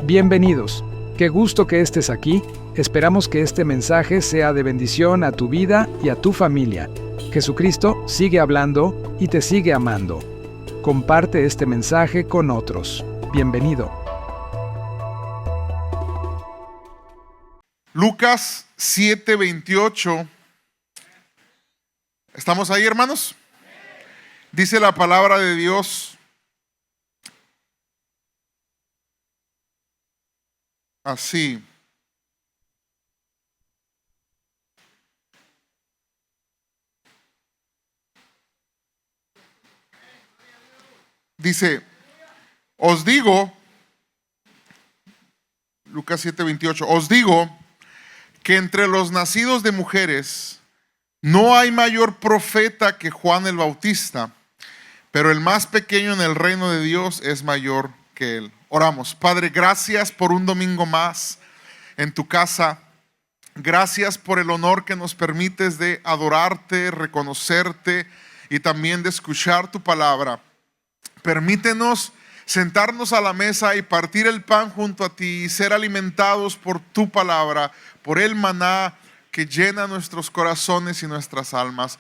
Bienvenidos. Qué gusto que estés aquí. Esperamos que este mensaje sea de bendición a tu vida y a tu familia. Jesucristo sigue hablando y te sigue amando. Comparte este mensaje con otros. Bienvenido. Lucas 7:28. ¿Estamos ahí, hermanos? Dice la palabra de Dios así. Dice, os digo, Lucas 7:28, os digo que entre los nacidos de mujeres no hay mayor profeta que Juan el Bautista, pero el más pequeño en el reino de Dios es mayor que él. Oramos. Padre, gracias por un domingo más en tu casa. Gracias por el honor que nos permites de adorarte, reconocerte y también de escuchar tu palabra. Permítenos sentarnos a la mesa y partir el pan junto a ti y ser alimentados por tu palabra, por el maná que llena nuestros corazones y nuestras almas.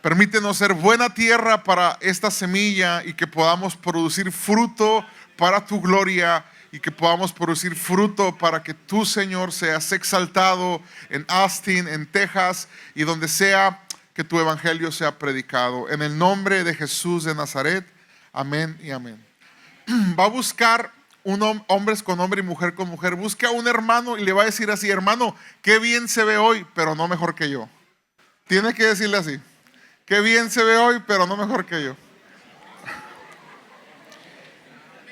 Permítenos ser buena tierra para esta semilla y que podamos producir fruto para tu gloria y que podamos producir fruto para que tú, Señor, seas exaltado en Austin, en Texas y donde sea que tu evangelio sea predicado. En el nombre de Jesús de Nazaret, amén y amén. Va a buscar hombres con hombre y mujer con mujer. Busca a un hermano y le va a decir así: hermano, qué bien se ve hoy, pero no mejor que yo. Tiene que decirle así: qué bien se ve hoy, pero no mejor que yo.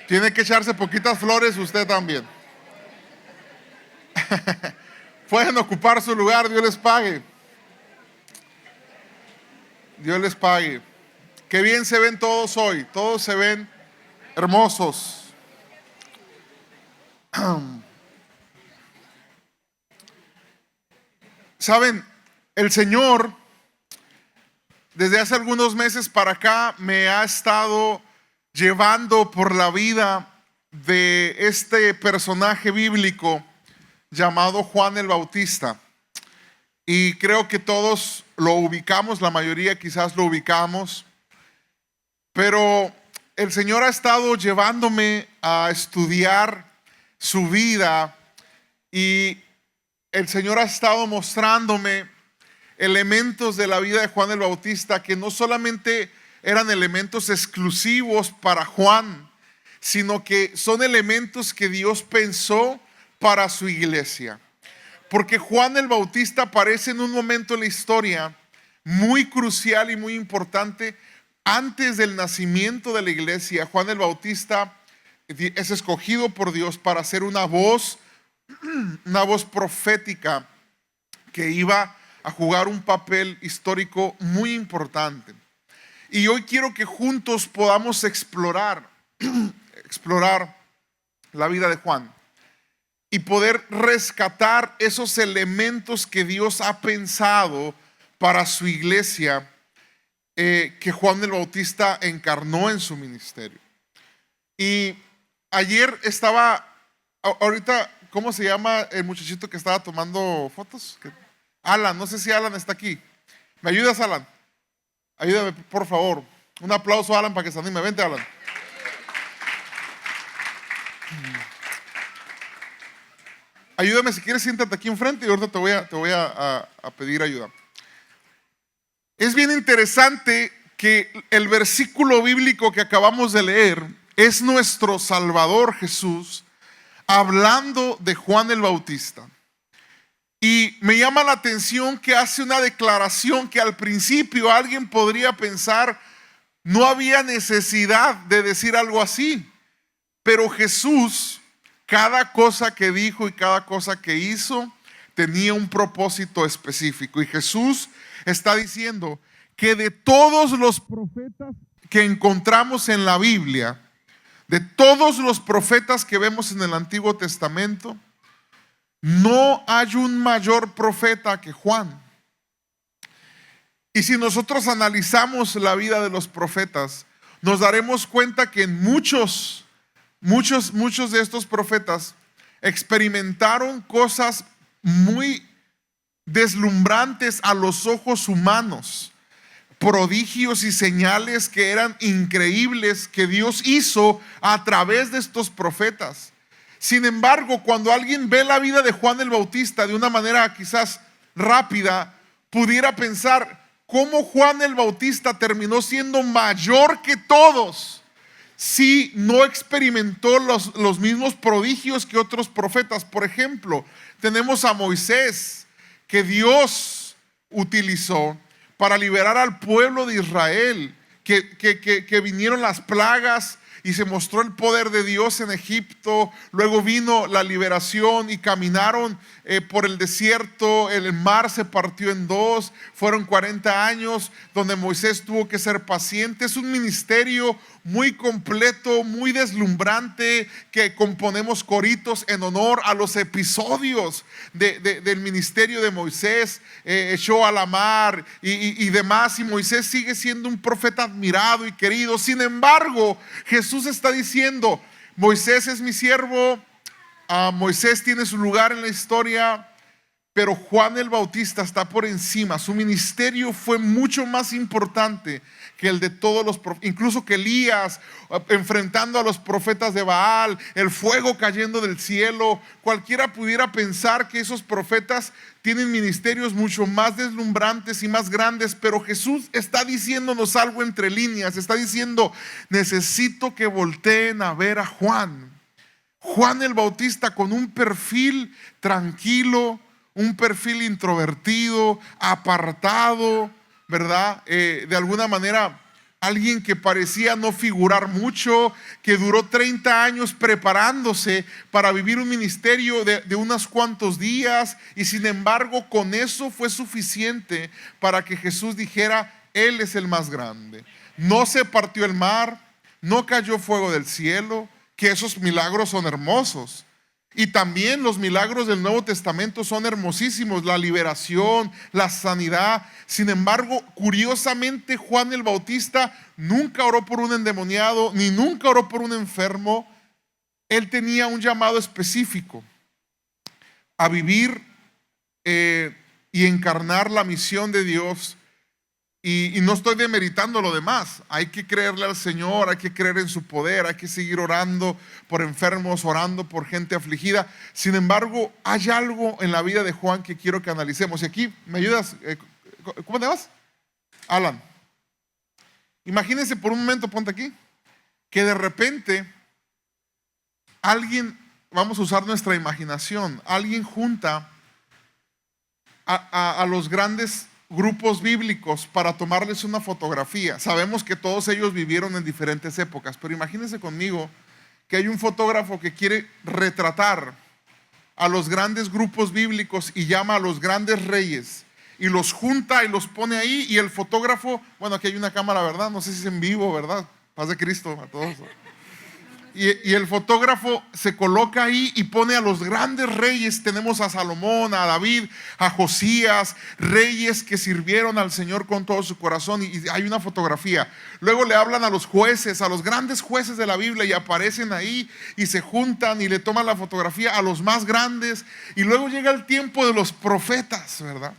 Tiene que echarse poquitas flores usted también. Pueden ocupar su lugar, Dios les pague. Dios les pague. Qué bien se ven todos hoy. Todos se ven hermosos. Saben, el Señor desde hace algunos meses para acá me ha estado llevando por la vida de este personaje bíblico llamado Juan el Bautista. Y creo que todos lo ubicamos, la mayoría quizás lo ubicamos. Pero el Señor ha estado llevándome a estudiar su vida y el Señor ha estado mostrándome elementos de la vida de Juan el Bautista que no solamente eran elementos exclusivos para Juan, sino que son elementos que Dios pensó para su iglesia. Porque Juan el Bautista aparece en un momento en la historia muy crucial y muy importante. Antes del nacimiento de la iglesia, Juan el Bautista es escogido por Dios para ser una voz profética que iba a jugar un papel histórico muy importante. Y hoy quiero que juntos podamos explorar la vida de Juan y poder rescatar esos elementos que Dios ha pensado para su iglesia, que Juan el Bautista encarnó en su ministerio. Y ayer estaba, ahorita, ¿cómo se llama el muchachito que estaba tomando fotos? Alan, no sé si Alan está aquí. ¿Me ayudas, Alan? Ayúdame, por favor. Un aplauso a Alan para que se anime. Vente, Alan. Ayúdame, si quieres, siéntate aquí enfrente y ahorita te voy a pedir ayuda. Es bien interesante que el versículo bíblico que acabamos de leer es nuestro Salvador Jesús hablando de Juan el Bautista. Y me llama la atención que hace una declaración que al principio alguien podría pensar no había necesidad de decir algo así. Pero Jesús, cada cosa que dijo y cada cosa que hizo tenía un propósito específico. Y Jesús está diciendo que de todos los profetas que encontramos en la Biblia, de todos los profetas que vemos en el Antiguo Testamento, no hay un mayor profeta que Juan. Y si nosotros analizamos la vida de los profetas, nos daremos cuenta que en muchos de estos profetas experimentaron cosas muy deslumbrantes a los ojos humanos, prodigios y señales que eran increíbles que Dios hizo a través de estos profetas. Sin embargo, cuando alguien ve la vida de Juan el Bautista de una manera quizás rápida, pudiera pensar cómo Juan el Bautista terminó siendo mayor que todos si no experimentó los mismos prodigios que otros profetas. Por ejemplo, tenemos a Moisés, que Dios utilizó para liberar al pueblo de Israel, que vinieron las plagas y se mostró el poder de Dios en Egipto. Luego vino la liberación y caminaron por el desierto. El mar se partió en dos. Fueron 40 años donde Moisés tuvo que ser paciente. Es un ministerio muy completo, muy deslumbrante, que componemos coritos en honor a los episodios del ministerio de Moisés. Echó a la mar y demás, y Moisés sigue siendo un profeta admirado y querido. Sin embargo, Jesús está diciendo: Moisés es mi siervo, Moisés tiene su lugar en la historia, pero Juan el Bautista está por encima. Su ministerio fue mucho más importante que el de todos los profetas, incluso que Elías enfrentando a los profetas de Baal, el fuego cayendo del cielo. Cualquiera pudiera pensar que esos profetas tienen ministerios mucho más deslumbrantes y más grandes, pero Jesús está diciéndonos algo entre líneas. Está diciendo: necesito que volteen a ver a Juan. Juan el Bautista, con un perfil tranquilo, un perfil introvertido, apartado, ¿verdad? De alguna manera, alguien que parecía no figurar mucho, que duró 30 años preparándose para vivir un ministerio de unos cuantos días, y sin embargo con eso fue suficiente para que Jesús dijera: Él es el más grande. No se partió el mar, no cayó fuego del cielo, que esos milagros son hermosos. Y también los milagros del Nuevo Testamento son hermosísimos, la liberación, la sanidad. Sin embargo, curiosamente, Juan el Bautista nunca oró por un endemoniado, ni nunca oró por un enfermo. Él tenía un llamado específico a vivir y encarnar la misión de Dios. Y no estoy demeritando lo demás. Hay que creerle al Señor, hay que creer en su poder, hay que seguir orando por enfermos, orando por gente afligida. Sin embargo, hay algo en la vida de Juan que quiero que analicemos. Y aquí, ¿me ayudas? ¿Cómo te llamas? Alan. Imagínense por un momento, ponte aquí, que de repente alguien, vamos a usar nuestra imaginación, alguien junta a los grandes grupos bíblicos para tomarles una fotografía. Sabemos que todos ellos vivieron en diferentes épocas, pero imagínense conmigo que hay un fotógrafo que quiere retratar a los grandes grupos bíblicos y llama a los grandes reyes y los junta y los pone ahí, y el fotógrafo, bueno, aquí hay una cámara, ¿verdad? No sé si es en vivo, ¿verdad? Paz de Cristo a todos. Y el fotógrafo se coloca ahí y pone a los grandes reyes. Tenemos a Salomón, a David, a Josías, reyes que sirvieron al Señor con todo su corazón, y hay una fotografía. Luego le hablan a los jueces, a los grandes jueces de la Biblia, y aparecen ahí y se juntan y le toman la fotografía a los más grandes. Y luego llega el tiempo de los profetas, ¿verdad?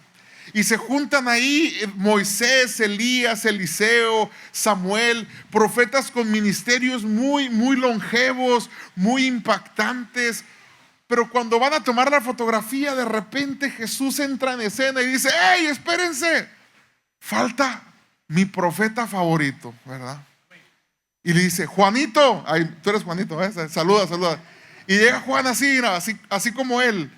Y se juntan ahí Moisés, Elías, Eliseo, Samuel, profetas con ministerios muy, muy longevos, muy impactantes. Pero cuando van a tomar la fotografía, de repente Jesús entra en escena y dice: ¡Hey, espérense! Falta mi profeta favorito, ¿verdad? Y le dice: Juanito, ay, tú eres Juanito, ¿eh? Saluda. Y llega Juan así como él,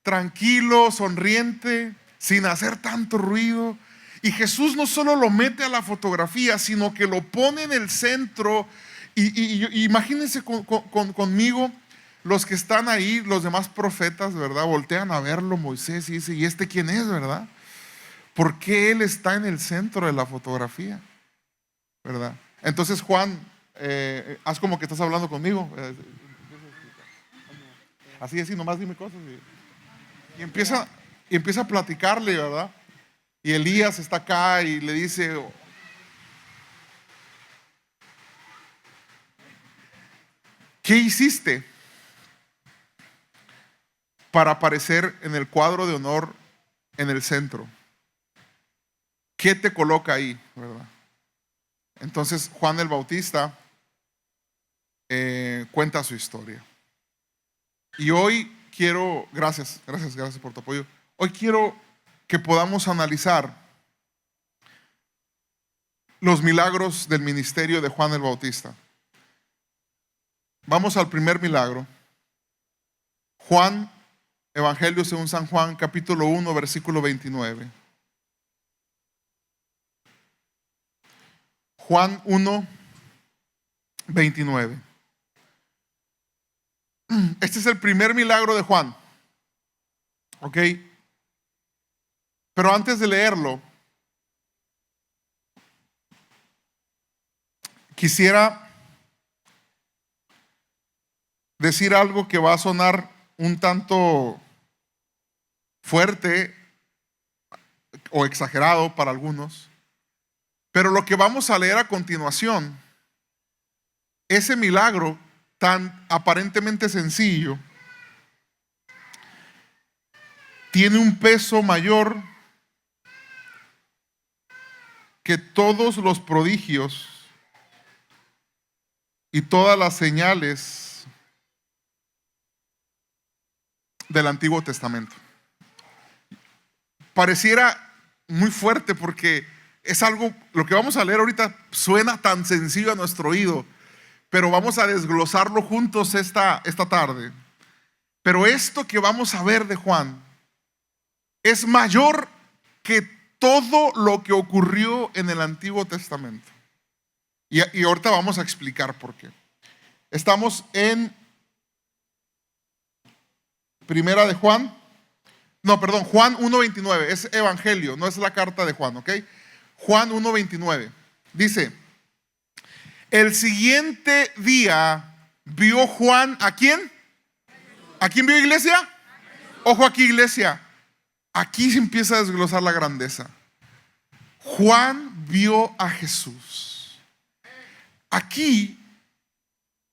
tranquilo, sonriente, sin hacer tanto ruido. Y Jesús no solo lo mete a la fotografía, sino que lo pone en el centro. Y imagínense conmigo, los que están ahí, los demás profetas, ¿verdad? Voltean a verlo, Moisés, y dice: ¿y este quién es, verdad? ¿Por qué él está en el centro de la fotografía? ¿Verdad? Entonces Juan, haz como que estás hablando conmigo. Así, nomás dime cosas. Y empieza a platicarle, ¿verdad? Y Elías está acá y le dice: ¿qué hiciste? para aparecer en el cuadro de honor en el centro. ¿Qué te coloca ahí, verdad? Entonces Juan el Bautista cuenta su historia. Y hoy quiero, gracias por tu apoyo. Hoy quiero que podamos analizar los milagros del ministerio de Juan el Bautista. Vamos al primer milagro. Juan, Evangelio según San Juan, capítulo 1, versículo 29. Juan 1, 29. Este es el primer milagro de Juan. ¿Ok? Pero antes de leerlo, quisiera decir algo que va a sonar un tanto fuerte o exagerado para algunos. Pero lo que vamos a leer a continuación, ese milagro tan aparentemente sencillo, tiene un peso mayor que todos los prodigios y todas las señales del Antiguo Testamento. Pareciera muy fuerte porque es algo, lo que vamos a leer ahorita suena tan sencillo a nuestro oído, pero vamos a desglosarlo juntos esta tarde. Pero esto que vamos a ver de Juan es mayor que todo lo que ocurrió en el Antiguo Testamento. Y ahorita vamos a explicar por qué. Estamos en Primera de Juan. No, perdón, Juan 1:29. Es Evangelio, no es la carta de Juan, ¿ok? Juan 1:29. Dice: el siguiente día vio Juan ¿a quién? ¿A quién vio, iglesia? Ojo aquí, iglesia. Aquí se empieza a desglosar la grandeza. Juan vio a Jesús. Aquí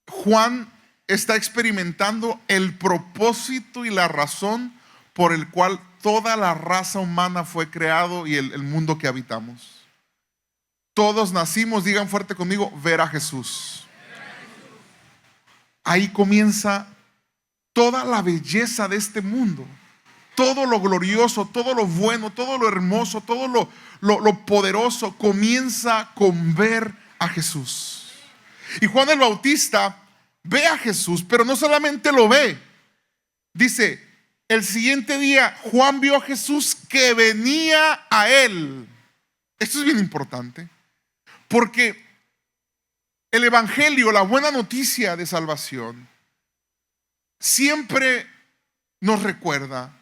Juan está experimentando el propósito y la razón por el cual toda la raza humana fue creado y el mundo que habitamos. Todos nacimos, digan fuerte conmigo, ver a Jesús. Ahí comienza toda la belleza de este mundo. Todo lo glorioso, todo lo bueno, todo lo hermoso, todo lo poderoso comienza con ver a Jesús. Y Juan el Bautista ve a Jesús, pero no solamente lo ve. Dice, el siguiente día Juan vio a Jesús que venía a él. Esto es bien importante, porque el Evangelio, la buena noticia de salvación, siempre nos recuerda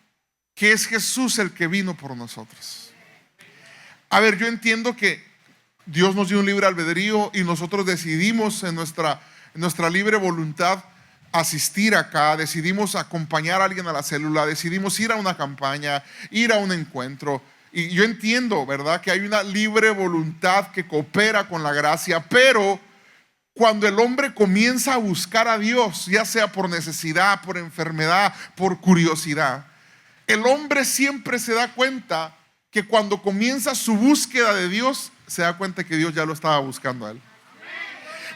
que es Jesús el que vino por nosotros. A ver, yo entiendo que Dios nos dio un libre albedrío y nosotros decidimos en nuestra libre voluntad asistir acá, decidimos acompañar a alguien a la célula, decidimos ir a una campaña, ir a un encuentro. Y yo entiendo, ¿verdad?, que hay una libre voluntad que coopera con la gracia, pero cuando el hombre comienza a buscar a Dios, ya sea por necesidad, por enfermedad, por curiosidad, el hombre siempre se da cuenta que cuando comienza su búsqueda de Dios, se da cuenta que Dios ya lo estaba buscando a él.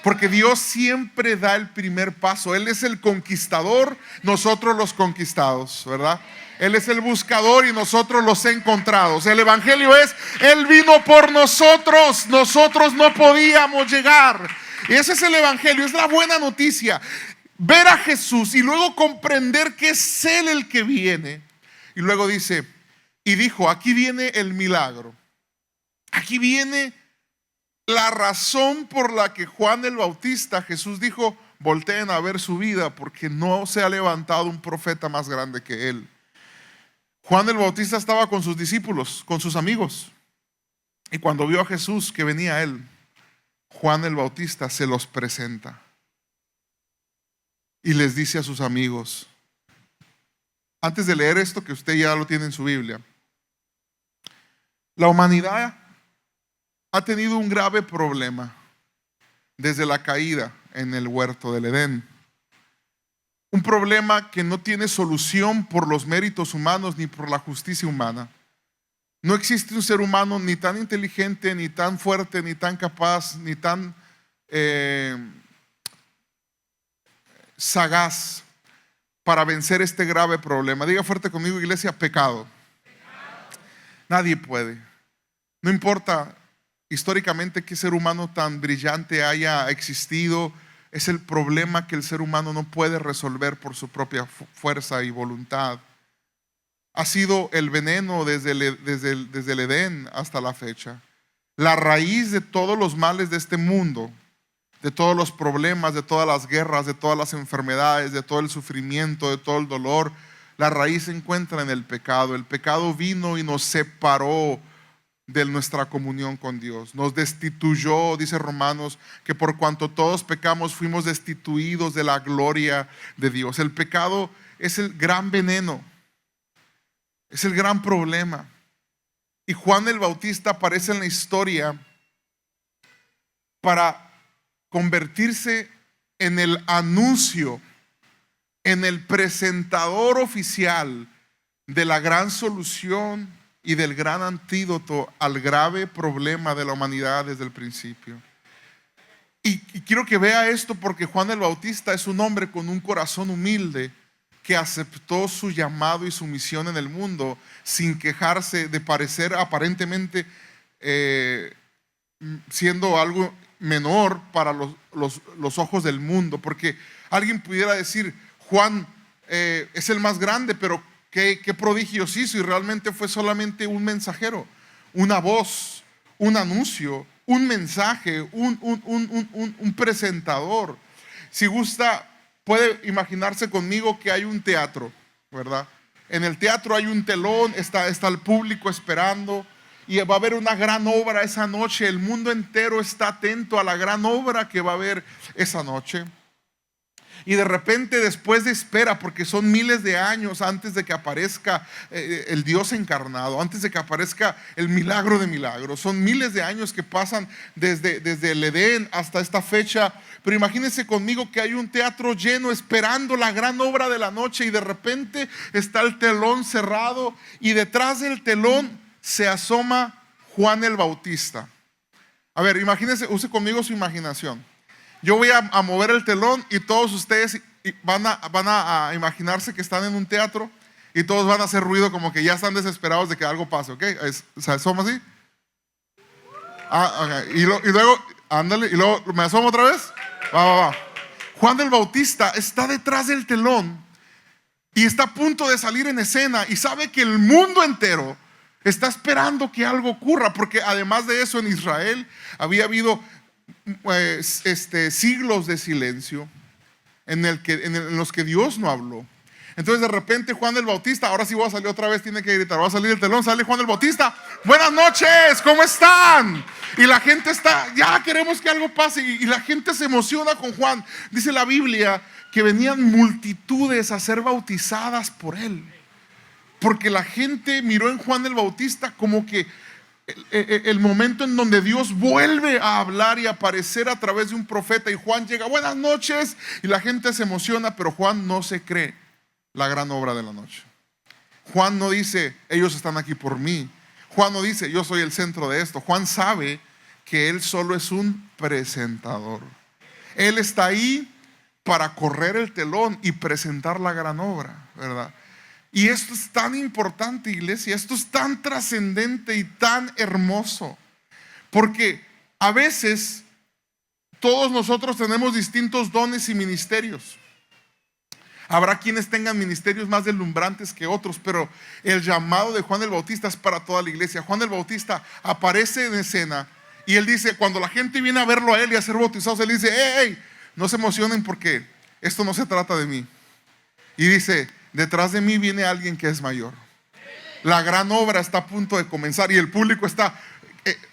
Porque Dios siempre da el primer paso. Él es el conquistador, nosotros los conquistados, ¿verdad? Él es el buscador y nosotros los encontrados. El Evangelio es, Él vino por nosotros, nosotros no podíamos llegar. Y ese es el Evangelio, es la buena noticia. Ver a Jesús y luego comprender que es Él el que viene. Y luego dice, y dijo, aquí viene el milagro. Aquí viene la razón por la que Juan el Bautista, Jesús dijo, volteen a ver su vida porque no se ha levantado un profeta más grande que él. Juan el Bautista estaba con sus discípulos, con sus amigos. Y cuando vio a Jesús que venía a él, Juan el Bautista se los presenta. Y les dice a sus amigos, antes de leer esto que usted ya lo tiene en su Biblia, la humanidad ha tenido un grave problema desde la caída en el huerto del Edén. un problema que no tiene solución por los méritos humanos ni por la justicia humana. No existe un ser humano ni tan inteligente, ni tan fuerte, ni tan capaz, ni tan sagaz para vencer este grave problema. Diga fuerte conmigo, iglesia: pecado. Nadie puede. No importa históricamente qué ser humano tan brillante haya existido, es el problema que el ser humano no puede resolver por su propia fuerza y voluntad. Ha sido el veneno desde el Edén hasta la fecha. La raíz de todos los males de este mundo, de todos los problemas, de todas las guerras, de todas las enfermedades, de todo el sufrimiento, de todo el dolor, la raíz se encuentra en el pecado. El pecado vino y nos separó de nuestra comunión con Dios. Nos destituyó, dice Romanos, que por cuanto todos pecamos fuimos destituidos de la gloria de Dios. El pecado es el gran veneno, es el gran problema. Y Juan el Bautista aparece en la historia para convertirse en el anuncio, en el presentador oficial de la gran solución y del gran antídoto al grave problema de la humanidad desde el principio. Y quiero que vea esto, porque Juan el Bautista es un hombre con un corazón humilde que aceptó su llamado y su misión en el mundo sin quejarse de parecer aparentemente siendo algo menor para los ojos del mundo. Porque alguien pudiera decir: Juan es el más grande, pero ¿qué prodigios hizo? Y realmente fue solamente un mensajero, una voz, un anuncio, un mensaje, un presentador. Si gusta, puede imaginarse conmigo que hay un teatro, ¿verdad? En el teatro hay un telón, está el público esperando, y va a haber una gran obra esa noche. El mundo entero está atento a la gran obra que va a haber esa noche. Y de repente, después de espera, porque son miles de años antes de que aparezca el Dios encarnado, antes de que aparezca el milagro de milagros, son miles de años que pasan desde el Edén hasta esta fecha. Pero imagínense conmigo que hay un teatro lleno esperando la gran obra de la noche, y de repente está el telón cerrado y detrás del telón se asoma Juan el Bautista. A ver, imagínense, use conmigo su imaginación. Yo voy a mover el telón y todos ustedes van a imaginarse que están en un teatro, y todos van a hacer ruido como que ya están desesperados de que algo pase, ¿ok? ¿Se asoma así? Okay. Y luego, ándale, y luego me asomo otra vez. Va. Juan el Bautista está detrás del telón y está a punto de salir en escena, y sabe que el mundo entero está esperando que algo ocurra, porque además de eso, en Israel había habido siglos de silencio en los que Dios no habló. Entonces de repente Juan el Bautista, ahora sí voy a salir otra vez, tiene que gritar, va a salir el telón, sale Juan el Bautista: buenas noches, ¿cómo están? Y la gente está, ya queremos que algo pase, y la gente se emociona con Juan. Dice la Biblia que venían multitudes a ser bautizadas por él, porque la gente miró en Juan el Bautista como que el momento en donde Dios vuelve a hablar y aparecer a través de un profeta. Y Juan llega: buenas noches, y la gente se emociona, pero Juan no se cree la gran obra de la noche. Juan no dice: ellos están aquí por mí. Juan no dice: yo soy el centro de esto. Juan sabe que él solo es un presentador. Él está ahí para correr el telón y presentar la gran obra, ¿verdad? Y esto es tan importante, iglesia, esto es tan trascendente y tan hermoso, porque a veces todos nosotros tenemos distintos dones y ministerios. Habrá quienes tengan ministerios más deslumbrantes que otros, pero el llamado de Juan el Bautista es para toda la iglesia. Juan el Bautista aparece en escena y él dice, cuando la gente viene a verlo a él y a ser bautizados, él dice: hey, no se emocionen, porque esto no se trata de mí. Y dice: detrás de mí viene alguien que es mayor. La gran obra está a punto de comenzar, y el público está.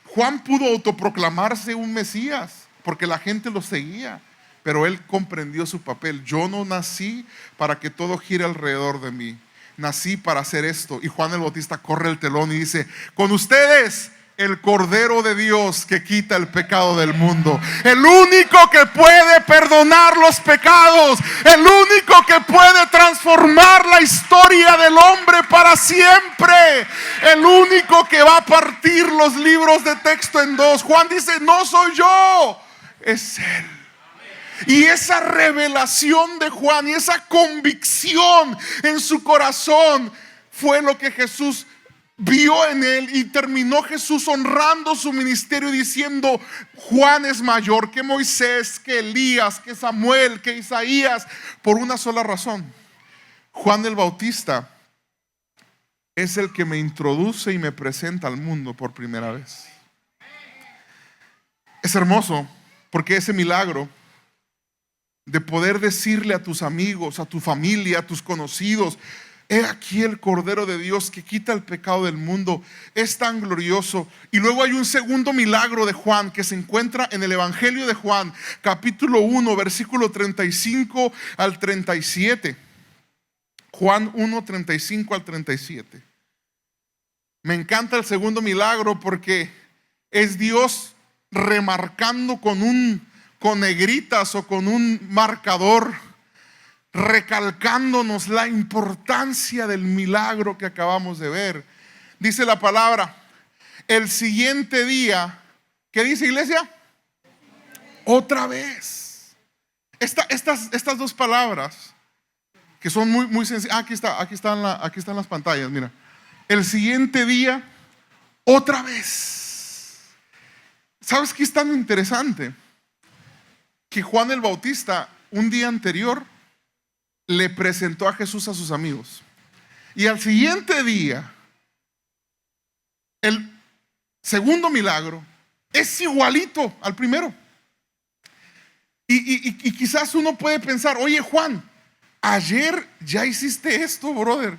Juan pudo autoproclamarse un Mesías porque la gente lo seguía, pero él comprendió su papel. Yo no nací para que todo gire alrededor de mí, nací para hacer esto. Y Juan el Bautista corre el telón y dice: con ustedes, el Cordero de Dios que quita el pecado del mundo. El único que puede perdonar los pecados. El único que puede transformar la historia del hombre para siempre. El único que va a partir los libros de texto en dos. Juan dice, no soy yo, es Él. Y esa revelación de Juan y esa convicción en su corazón fue lo que Jesús vio en él, y terminó Jesús honrando su ministerio diciendo: Juan es mayor que Moisés, que Elías, que Samuel, que Isaías, por una sola razón. Juan el Bautista es el que me introduce y me presenta al mundo por primera vez. Es hermoso porque ese milagro de poder decirle a tus amigos, a tu familia, a tus conocidos: he aquí el Cordero de Dios que quita el pecado del mundo, es tan glorioso. Y luego hay un segundo milagro de Juan que se encuentra en el Evangelio de Juan, capítulo 1, versículo 35 al 37. Juan 1, 35 al 37. Me encanta el segundo milagro porque es Dios remarcando con negritas o con un marcador, recalcándonos la importancia del milagro que acabamos de ver. Dice la palabra: el siguiente día, ¿qué dice, iglesia? Otra vez. Estas dos palabras que son muy sencillas. Aquí están las pantallas, mira. El siguiente día, otra vez. ¿Sabes qué es tan interesante? Que Juan el Bautista un día anterior le presentó a Jesús a sus amigos, y al siguiente día el segundo milagro es igualito al primero. Y quizás uno puede pensar: oye, Juan, ayer ya hiciste esto, brother,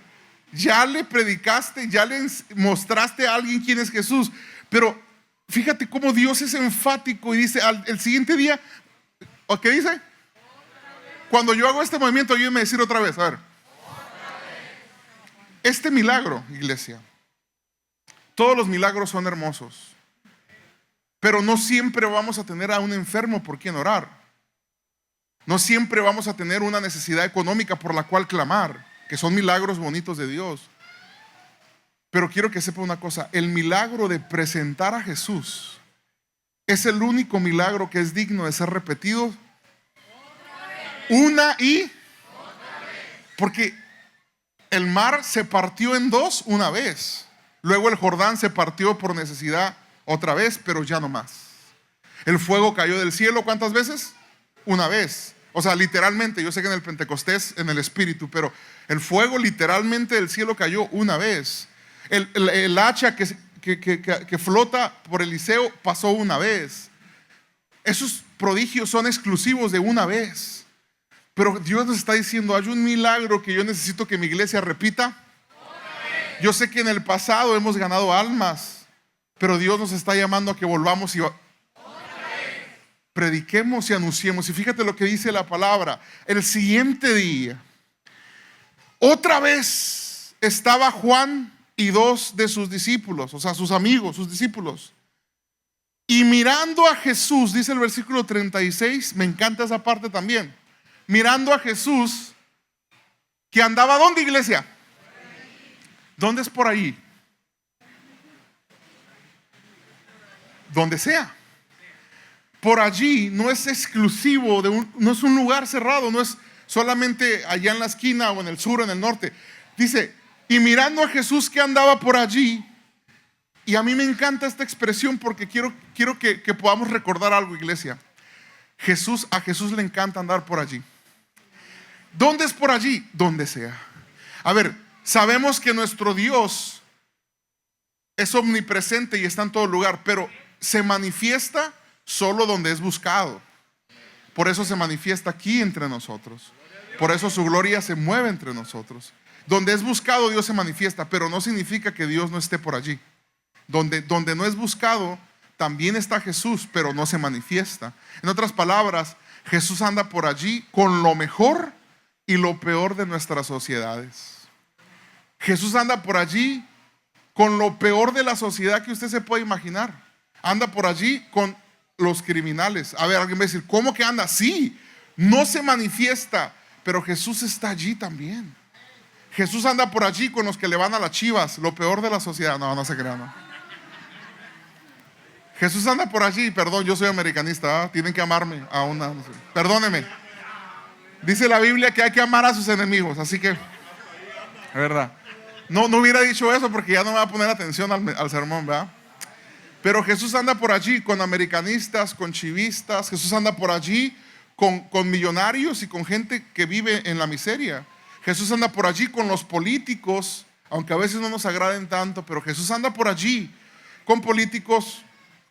ya le predicaste, ya le mostraste a alguien quién es Jesús. Pero fíjate cómo Dios es enfático y dice: el siguiente día, ¿o qué dice? Cuando yo hago este movimiento, ayúdeme a decir otra vez. A ver. Este milagro, iglesia, todos los milagros son hermosos, pero no siempre vamos a tener a un enfermo por quien orar. No siempre vamos a tener una necesidad económica por la cual clamar, que son milagros bonitos de Dios. Pero quiero que sepa una cosa: el milagro de presentar a Jesús es el único milagro que es digno de ser repetido una y otra vez. Porque el mar se partió en dos una vez, luego el Jordán se partió por necesidad otra vez, pero ya no más. El fuego cayó del cielo, ¿cuántas veces? Una vez. O sea, literalmente, yo sé que en el Pentecostés, en el Espíritu, pero el fuego literalmente del cielo cayó una vez. El hacha que flota por Eliseo pasó una vez. Esos prodigios son exclusivos de una vez. Pero Dios nos está diciendo: hay un milagro que yo necesito que mi iglesia repita. Yo sé que en el pasado hemos ganado almas, pero Dios nos está llamando a que volvamos y prediquemos y anunciemos. Y fíjate lo que dice la palabra: el siguiente día, otra vez estaba Juan y dos de sus discípulos, o sea, sus amigos, sus discípulos. Y mirando a Jesús, dice el versículo 36, me encanta esa parte también. Mirando a Jesús, que andaba ¿dónde, iglesia? ¿Dónde es por ahí? Donde sea. Por allí no es exclusivo no es un lugar cerrado, no es solamente allá en la esquina o en el sur o en el norte. Dice: y mirando a Jesús que andaba por allí. Y a mí me encanta esta expresión porque quiero que podamos recordar algo, iglesia. A Jesús le encanta andar por allí. ¿Dónde es por allí? Donde sea. A ver, sabemos que nuestro Dios es omnipresente y está en todo lugar, pero se manifiesta solo donde es buscado. Por eso se manifiesta aquí entre nosotros. Por eso su gloria se mueve entre nosotros. Donde es buscado, Dios se manifiesta, pero no significa que Dios no esté por allí. Donde no es buscado, también está Jesús, pero no se manifiesta. En otras palabras, Jesús anda por allí con lo mejor y lo peor de nuestras sociedades. Jesús anda por allí con lo peor de la sociedad que usted se puede imaginar. Anda por allí con los criminales. A ver, alguien va a decir, ¿cómo que anda? Sí, no se manifiesta, pero Jesús está allí también. Jesús anda por allí con los que le van a las chivas, lo peor de la sociedad. No, no se crean, no. Jesús anda por allí, perdón, yo soy americanista, ¿eh? Tienen que amarme a una, no sé. Perdóneme. Dice la Biblia que hay que amar a sus enemigos, así que, es verdad. No hubiera dicho eso porque ya no me va a poner atención al sermón, ¿verdad? Pero Jesús anda por allí con americanistas, con chivistas. Jesús anda por allí con millonarios y con gente que vive en la miseria. Jesús anda por allí con los políticos, aunque a veces no nos agraden tanto, pero Jesús anda por allí con políticos,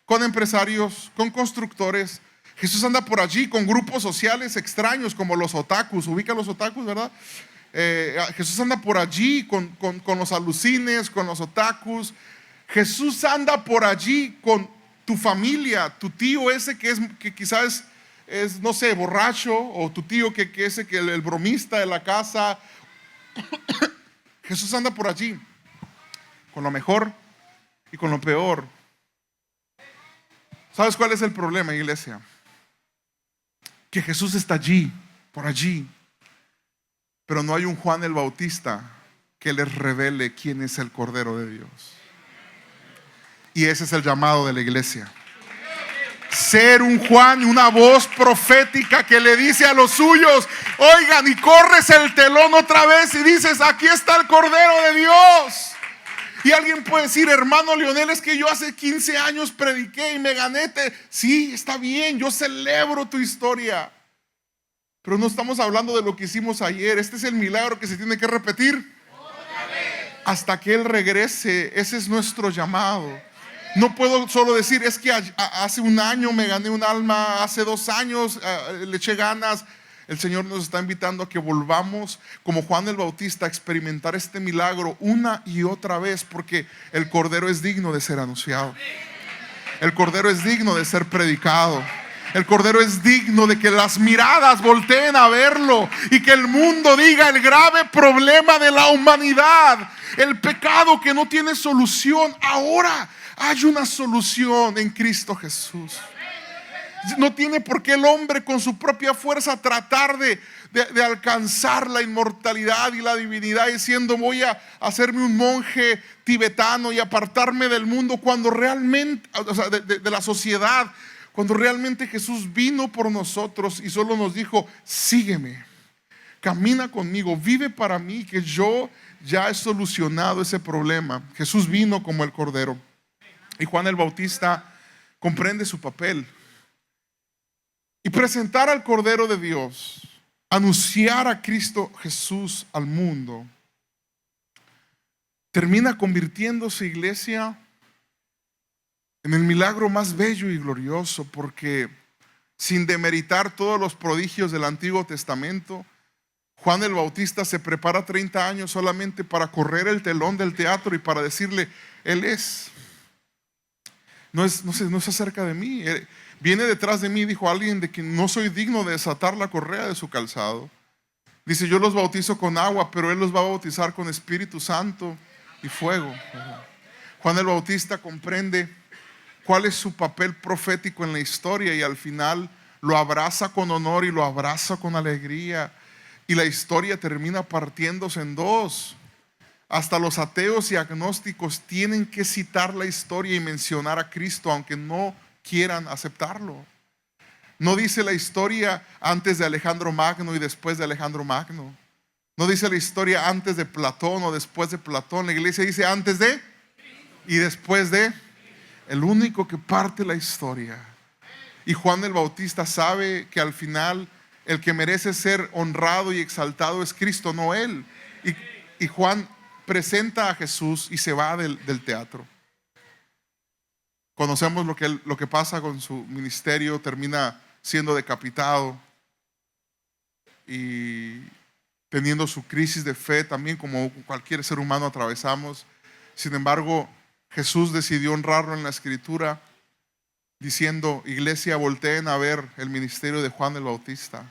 con empresarios, con constructores. Jesús anda por allí con grupos sociales extraños como los otakus. Ubica los otakus, ¿verdad? Jesús anda por allí con los alucines, con los otakus. Jesús anda por allí con tu familia, tu tío ese que quizás es, no sé, borracho, o tu tío que el bromista de la casa. Jesús anda por allí con lo mejor y con lo peor. ¿Sabes cuál es el problema, iglesia? Que Jesús está allí, por allí, pero no hay un Juan el Bautista que les revele quién es el Cordero de Dios. Y ese es el llamado de la iglesia. Ser un Juan, una voz profética que le dice a los suyos, oigan, y corres el telón otra vez y dices, aquí está el Cordero de Dios. Y alguien puede decir, hermano Leonel, es que yo hace 15 años prediqué y me gané. Sí, está bien, yo celebro tu historia. Pero no estamos hablando de lo que hicimos ayer. Este es el milagro que se tiene que repetir hasta que Él regrese. Ese es nuestro llamado. No puedo solo decir, es que hace un año me gané un alma, hace 2 años le eché ganas. El Señor nos está invitando a que volvamos como Juan el Bautista a experimentar este milagro una y otra vez, porque el Cordero es digno de ser anunciado. El Cordero es digno de ser predicado. El Cordero es digno de que las miradas volteen a verlo y que el mundo diga el grave problema de la humanidad, el pecado que no tiene solución. Ahora hay una solución en Cristo Jesús. No tiene por qué el hombre con su propia fuerza tratar de alcanzar la inmortalidad y la divinidad diciendo voy a hacerme un monje tibetano y apartarme del mundo, cuando realmente, o sea, de la sociedad, cuando realmente Jesús vino por nosotros y solo nos dijo, sígueme, camina conmigo, vive para mí, que yo ya he solucionado ese problema. Jesús vino como el Cordero y Juan el Bautista comprende su papel. Y presentar al Cordero de Dios, anunciar a Cristo Jesús al mundo, termina convirtiéndose, iglesia, en el milagro más bello y glorioso, porque sin demeritar todos los prodigios del Antiguo Testamento, Juan el Bautista se prepara 30 años solamente para correr el telón del teatro y para decirle, Él es. No se acerca de mí. Viene detrás de mí, dijo alguien, de que no soy digno de desatar la correa de su calzado. Dice, yo los bautizo con agua, pero Él los va a bautizar con Espíritu Santo y fuego. Juan el Bautista comprende cuál es su papel profético en la historia y al final lo abraza con honor y lo abraza con alegría. Y la historia termina partiéndose en dos. Hasta los ateos y agnósticos tienen que citar la historia y mencionar a Cristo, aunque no quieran aceptarlo. No dice la historia antes de Alejandro Magno y después de Alejandro Magno. No dice la historia antes de Platón o después de Platón. La iglesia dice antes de y después de. El único que parte la historia. Y Juan el Bautista sabe que al final el que merece ser honrado y exaltado es Cristo, no él. Y Juan presenta a Jesús y se va del teatro. Conocemos lo que pasa con su ministerio. Termina siendo decapitado y teniendo su crisis de fe también, como cualquier ser humano atravesamos. Sin embargo, Jesús decidió honrarlo en la Escritura diciendo, iglesia, volteen a ver el ministerio de Juan el Bautista,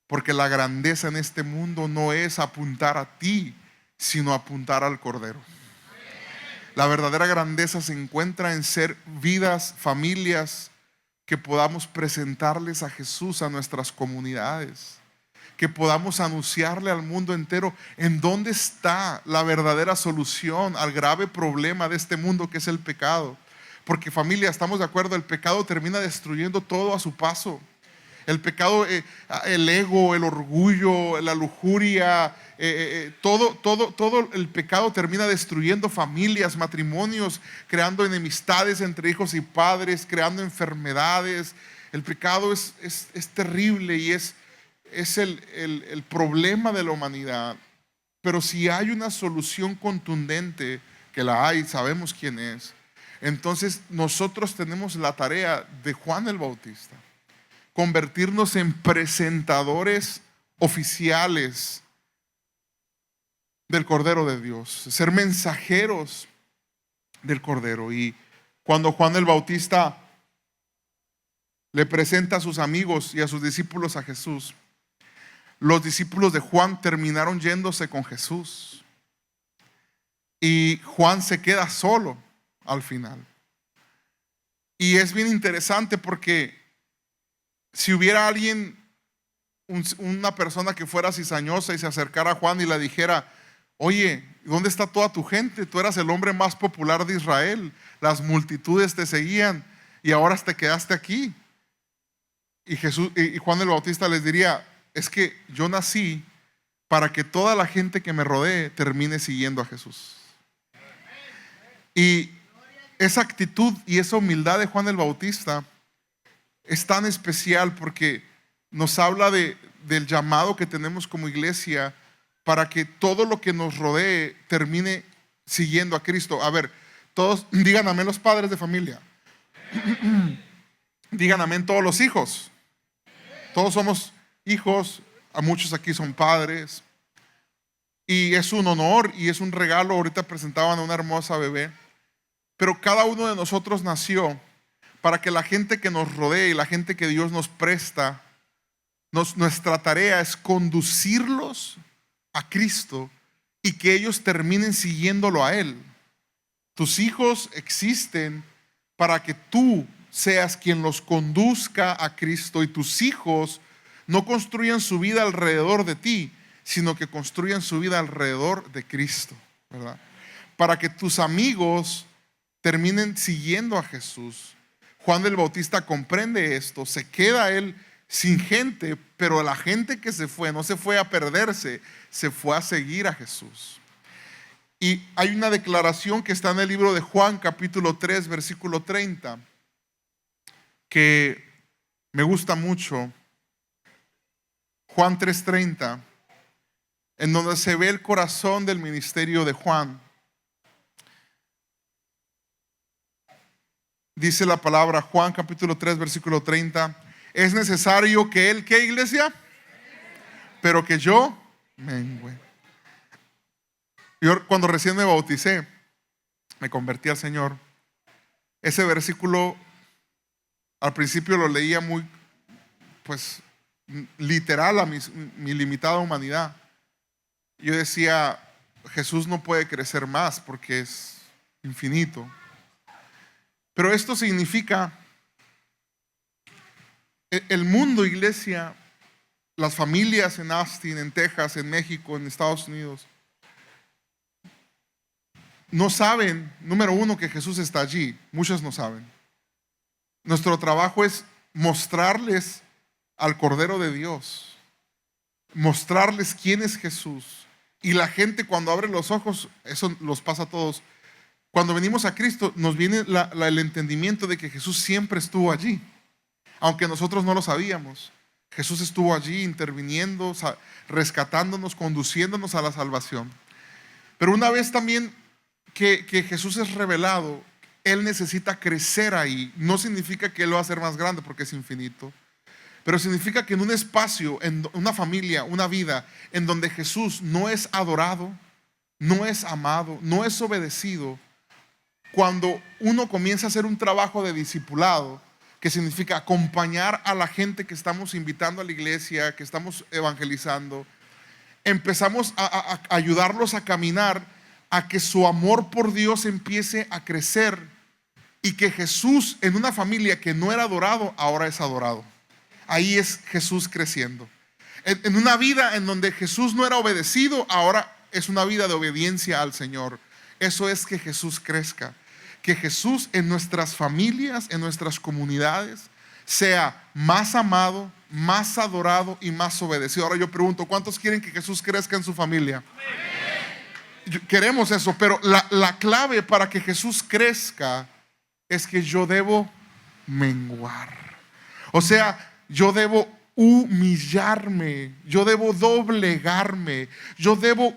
porque la grandeza en este mundo no es apuntar a ti, sino apuntar al Cordero. La verdadera grandeza se encuentra en ser vidas, familias, que podamos presentarles a Jesús a nuestras comunidades, que podamos anunciarle al mundo entero en dónde está la verdadera solución al grave problema de este mundo que es el pecado. Porque familia, estamos de acuerdo, el pecado termina destruyendo todo a su paso. El pecado, el ego, el orgullo, la lujuria, todo el pecado termina destruyendo familias, matrimonios, creando enemistades entre hijos y padres, creando enfermedades. El pecado es terrible y es el problema de la humanidad. Pero si hay una solución contundente, que la hay, sabemos quién es, entonces nosotros tenemos la tarea de Juan el Bautista: convertirnos en presentadores oficiales del Cordero de Dios, ser mensajeros del Cordero. Y cuando Juan el Bautista le presenta a sus amigos y a sus discípulos a Jesús, los discípulos de Juan terminaron yéndose con Jesús. Y Juan se queda solo al final. Y es bien interesante porque si hubiera alguien, una persona que fuera cizañosa y se acercara a Juan y le dijera: oye, ¿dónde está toda tu gente? Tú eras el hombre más popular de Israel, las multitudes te seguían y ahora te quedaste aquí. Y Juan el Bautista les diría: es que yo nací para que toda la gente que me rodee termine siguiendo a Jesús. Y esa actitud y esa humildad de Juan el Bautista es tan especial porque nos habla del llamado que tenemos como iglesia para que todo lo que nos rodee termine siguiendo a Cristo. A ver, todos digan amén los padres de familia. Digan amén todos los hijos. Todos somos hijos, a muchos aquí son padres. Y es un honor y es un regalo. Ahorita presentaban a una hermosa bebé. Pero cada uno de nosotros nació para que la gente que nos rodee y la gente que Dios nos presta, nuestra tarea es conducirlos a Cristo y que ellos terminen siguiéndolo a Él. Tus hijos existen para que tú seas quien los conduzca a Cristo, y tus hijos no construyan su vida alrededor de ti, sino que construyan su vida alrededor de Cristo, ¿verdad? Para que tus amigos terminen siguiendo a Jesús. Juan el Bautista comprende esto, se queda él sin gente, pero la gente que se fue no se fue a perderse, se fue a seguir a Jesús. Y hay una declaración que está en el libro de Juan, capítulo 3, versículo 30, que me gusta mucho. Juan 3:30, en donde se ve el corazón del ministerio de Juan. Dice la palabra, Juan capítulo 3, versículo 30: es necesario que Él, ¿qué, iglesia? Pero que yo mengüe. Yo cuando recién me bauticé, me convertí al Señor, ese versículo al principio lo leía muy, pues, literal a mi limitada humanidad. Yo decía: Jesús no puede crecer más porque es infinito. Pero esto significa, el mundo, iglesia, las familias en Austin, en Texas, en México, en Estados Unidos, no saben, número uno, que Jesús está allí. Muchos no saben. Nuestro trabajo es mostrarles al Cordero de Dios, mostrarles quién es Jesús. Y la gente, cuando abre los ojos, eso los pasa a todos. Cuando venimos a Cristo, nos viene el entendimiento de que Jesús siempre estuvo allí, aunque nosotros no lo sabíamos. Jesús estuvo allí interviniendo, rescatándonos, conduciéndonos a la salvación. Pero una vez también que Jesús es revelado, Él necesita crecer ahí. No significa que Él lo va a hacer más grande porque es infinito, pero significa que en un espacio, en una familia, una vida en donde Jesús no es adorado, no es amado, no es obedecido, cuando uno comienza a hacer un trabajo de discipulado, que significa acompañar a la gente que estamos invitando a la iglesia, que estamos evangelizando, empezamos a ayudarlos a caminar a que su amor por Dios empiece a crecer y que Jesús en una familia que no era adorado, ahora es adorado. Ahí es Jesús creciendo. En una vida en donde Jesús no era obedecido, ahora es una vida de obediencia al Señor. Eso es que Jesús crezca. Que Jesús en nuestras familias, en nuestras comunidades, sea más amado, más adorado y más obedecido. Ahora yo pregunto, ¿cuántos quieren que Jesús crezca en su familia? Queremos eso, pero la clave para que Jesús crezca es que yo debo menguar. O sea, yo debo humillarme, yo debo doblegarme, yo debo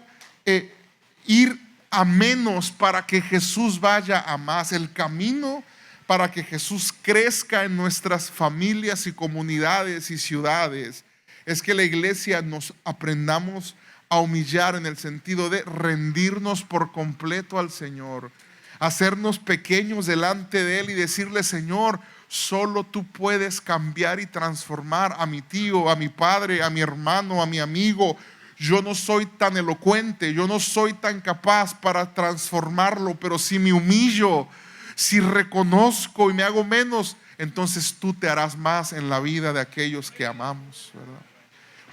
ir a menos para que Jesús vaya a más. El camino para que Jesús crezca en nuestras familias y comunidades y ciudades es que la iglesia nos aprendamos a humillar en el sentido de rendirnos por completo al Señor, hacernos pequeños delante de Él y decirle: Señor, solo tú puedes cambiar y transformar a mi tío, a mi padre, a mi hermano, a mi amigo. Yo no soy tan elocuente, yo no soy tan capaz para transformarlo, pero si me humillo, si reconozco y me hago menos, entonces tú te harás más en la vida de aquellos que amamos, ¿verdad?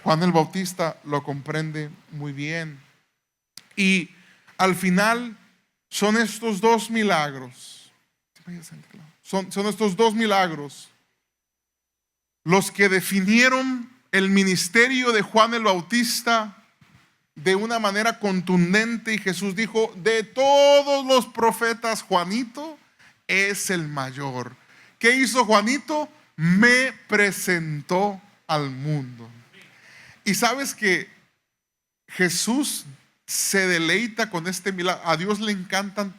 Juan el Bautista lo comprende muy bien. Y al final son estos dos milagros. Son estos dos milagros los que definieron el ministerio de Juan el Bautista de una manera contundente. Y Jesús dijo: de todos los profetas, Juanito es el mayor. ¿Qué hizo Juanito? Me presentó al mundo. Y sabes que Jesús se deleita con este milagro. A Dios le encantan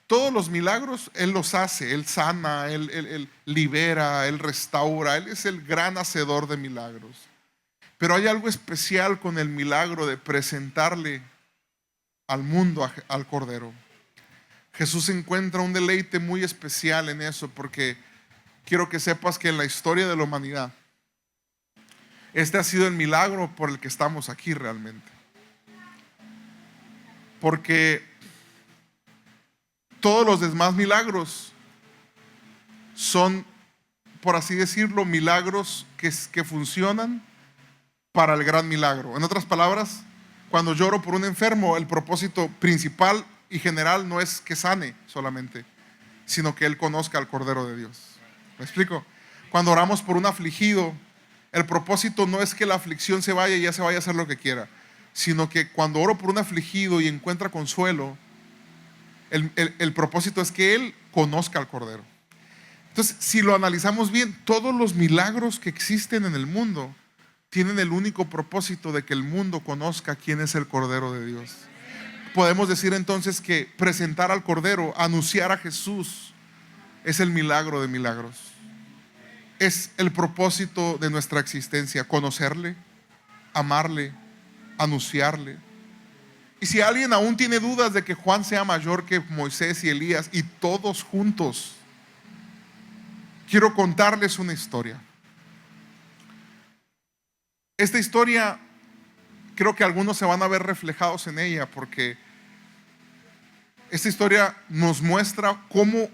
todos los milagros. Él los hace, Él sana, Él libera, Él restaura. Él es el gran hacedor de milagros. Pero hay algo especial con el milagro de presentarle al mundo al Cordero. Jesús encuentra un deleite muy especial en eso, porque quiero que sepas que en la historia de la humanidad, este ha sido el milagro por el que estamos aquí realmente. Porque todos los demás milagros son, por así decirlo, milagros que funcionan para el gran milagro. En otras palabras, cuando yo oro por un enfermo, el propósito principal y general no es que sane solamente, sino que él conozca al Cordero de Dios. ¿Me explico? Cuando oramos por un afligido, el propósito no es que la aflicción se vaya y ya se vaya a hacer lo que quiera, sino que cuando oro por un afligido y encuentra consuelo, el propósito es que él conozca al Cordero. Entonces, si lo analizamos bien, todos los milagros que existen en el mundo tienen el único propósito de que el mundo conozca quién es el Cordero de Dios. Podemos decir entonces que presentar al Cordero, anunciar a Jesús, es el milagro de milagros. Es el propósito de nuestra existencia: conocerle, amarle, anunciarle. Y si alguien aún tiene dudas de que Juan sea mayor que Moisés y Elías y todos juntos, quiero contarles una historia. Esta historia, creo que algunos se van a ver reflejados en ella, porque esta historia nos muestra cómo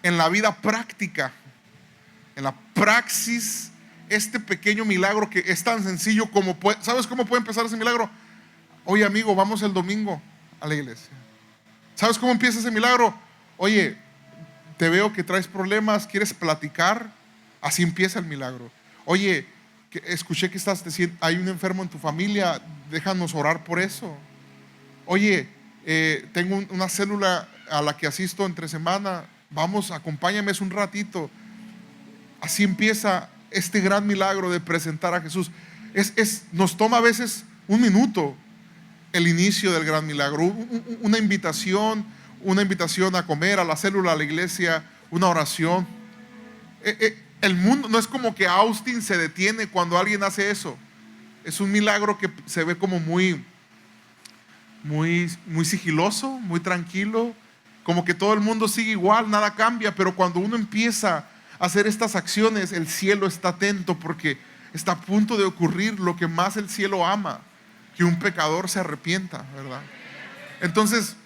en la vida práctica, en la praxis, este pequeño milagro que es tan sencillo como ¿sabes cómo puede empezar ese milagro? Oye, amigo, vamos el domingo a la iglesia. ¿Sabes cómo empieza ese milagro? Oye, te veo que traes problemas, ¿quieres platicar? Así empieza el milagro. Oye, escuché que hay un enfermo en tu familia, déjanos orar por eso. Oye, tengo una célula a la que asisto entre semana, vamos, acompáñame un ratito. Así empieza este gran milagro de presentar a Jesús. Nos toma a veces un minuto el inicio del gran milagro, una invitación a comer, a la célula, a la iglesia, una oración. El mundo no es como que Austin se detiene cuando alguien hace eso. Es un milagro que se ve como muy sigiloso, muy tranquilo, como que todo el mundo sigue igual, nada cambia. Pero cuando uno empieza a hacer estas acciones, el cielo está atento, porque está a punto de ocurrir lo que más el cielo ama: que un pecador se arrepienta, ¿verdad? Entonces,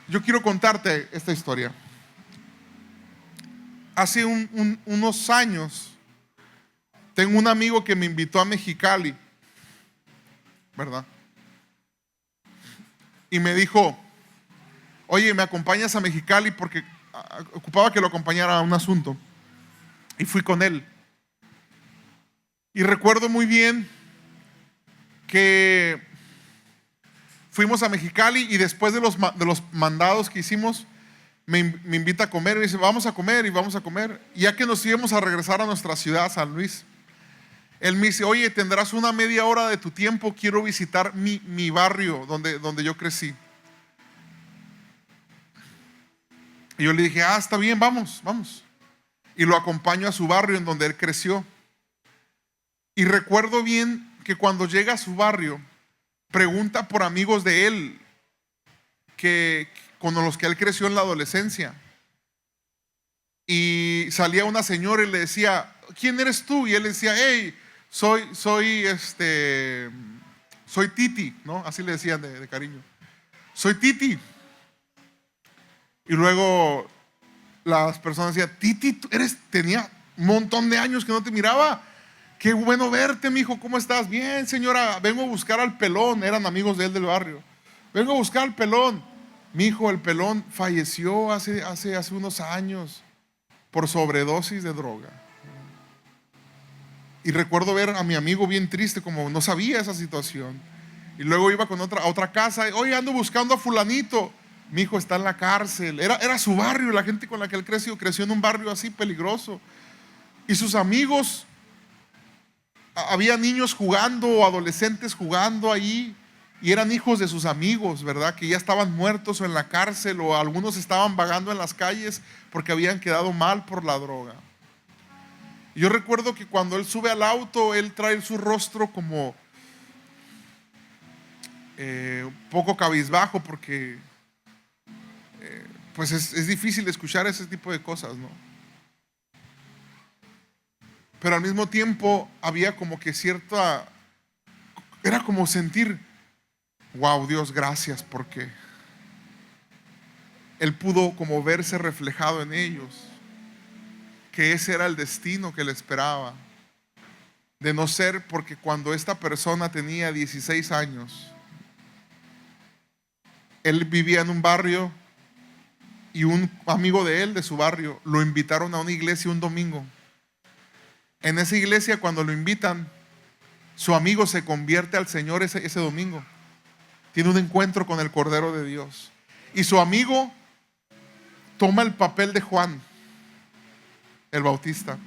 Yo quiero contarte esta historia. Hace unos años, tengo un amigo que me invitó a Mexicali, ¿verdad? Y me dijo, oye, ¿me acompañas a Mexicali? Porque ocupaba que lo acompañara a un asunto. Y fui con él. Y recuerdo muy bien que fuimos a Mexicali y después de los mandados que hicimos, me invita a comer. Me dice, vamos a comer y vamos a comer. Y ya que nos íbamos a regresar a nuestra ciudad, San Luis, él me dice, oye, tendrás una media hora de tu tiempo, quiero visitar mi barrio donde yo crecí. Y yo le dije, está bien, vamos. Y lo acompaño a su barrio en donde él creció. Y recuerdo bien que cuando llega a su barrio, pregunta por amigos de él con los que él creció en la adolescencia. Y salía una señora y le decía, ¿quién eres tú? Y él decía, hey, soy Titi, ¿no? Así le decían de cariño. Soy Titi. Y luego las personas decían, Titi, tenía un montón de años que no te miraba. Qué bueno verte, mijo, ¿cómo estás? Bien, señora, vengo a buscar al pelón. Eran amigos de él del barrio. Vengo a buscar al pelón. Mijo, el pelón falleció hace unos años por sobredosis de droga. Y recuerdo ver a mi amigo bien triste, como no sabía esa situación. Y luego iba con a otra casa. Oye, ando buscando a fulanito. Mi hijo está en la cárcel. Era su barrio, la gente con la que él creció en un barrio así peligroso. Y sus amigos, había niños jugando, adolescentes jugando ahí, y eran hijos de sus amigos, ¿verdad? Que ya estaban muertos o en la cárcel, o algunos estaban vagando en las calles porque habían quedado mal por la droga. Y yo recuerdo que cuando él sube al auto, él trae su rostro como un poco cabizbajo, porque pues es difícil escuchar ese tipo de cosas, ¿no? Pero al mismo tiempo había como que era como sentir, wow, Dios, gracias, porque él pudo como verse reflejado en ellos, que ese era el destino que le esperaba, de no ser porque cuando esta persona tenía 16 años, él vivía en un barrio y un amigo de él, de su barrio, lo invitaron a una iglesia un domingo. En esa iglesia, cuando lo invitan, su amigo se convierte al Señor ese domingo. Tiene un encuentro con el Cordero de Dios. Y su amigo toma el papel de Juan el Bautista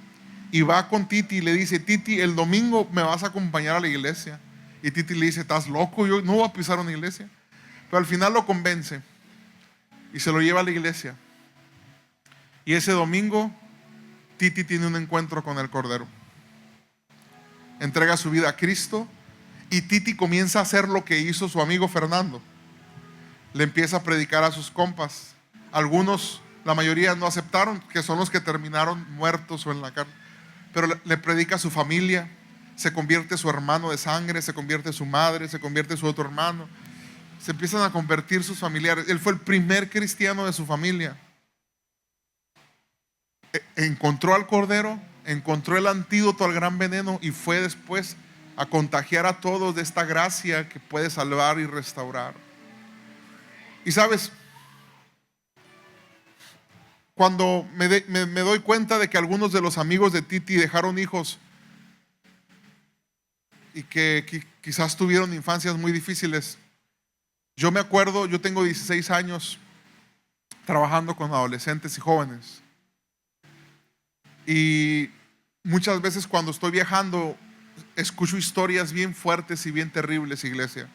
y va con Titi y le dice, Titi, el domingo me vas a acompañar a la iglesia. Y Titi le dice, ¿estás loco? Yo no voy a pisar una iglesia. Pero al final lo convence y se lo lleva a la iglesia. Y ese domingo Titi tiene un encuentro con el Cordero. Entrega su vida a Cristo y Titi comienza a hacer lo que hizo su amigo Fernando. Le empieza a predicar a sus compas. Algunos, la mayoría no aceptaron, que son los que terminaron muertos o en la cárcel. Pero le predica a su familia. Se convierte su hermano de sangre, se convierte su madre, se convierte su otro hermano. Se empiezan a convertir sus familiares. Él fue el primer cristiano de su familia. Encontró al Cordero, encontró el antídoto al gran veneno y fue después a contagiar a todos de esta gracia que puede salvar y restaurar. Y sabes, cuando me doy cuenta de que algunos de los amigos de Titi dejaron hijos y que quizás tuvieron infancias muy difíciles, yo me acuerdo, yo tengo 16 años trabajando con adolescentes y jóvenes. Y muchas veces cuando estoy viajando, escucho historias bien fuertes y bien terribles, iglesia,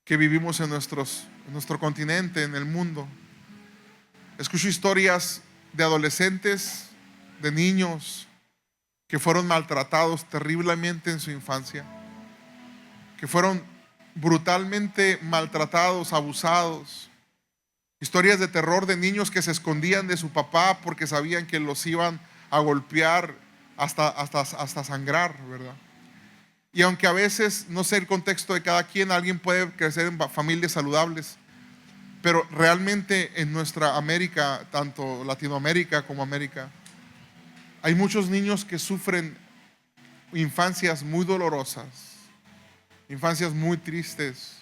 que vivimos en nuestro continente, en el mundo. Escucho historias de adolescentes, de niños que fueron maltratados terriblemente en su infancia, que fueron brutalmente maltratados, abusados. Historias de terror de niños que se escondían de su papá porque sabían que los iban a golpear hasta sangrar, ¿verdad? Y aunque a veces, no sé el contexto de cada quien, alguien puede crecer en familias saludables, Pero realmente en nuestra América, tanto Latinoamérica como América, hay muchos niños que sufren infancias muy dolorosas, infancias muy tristes,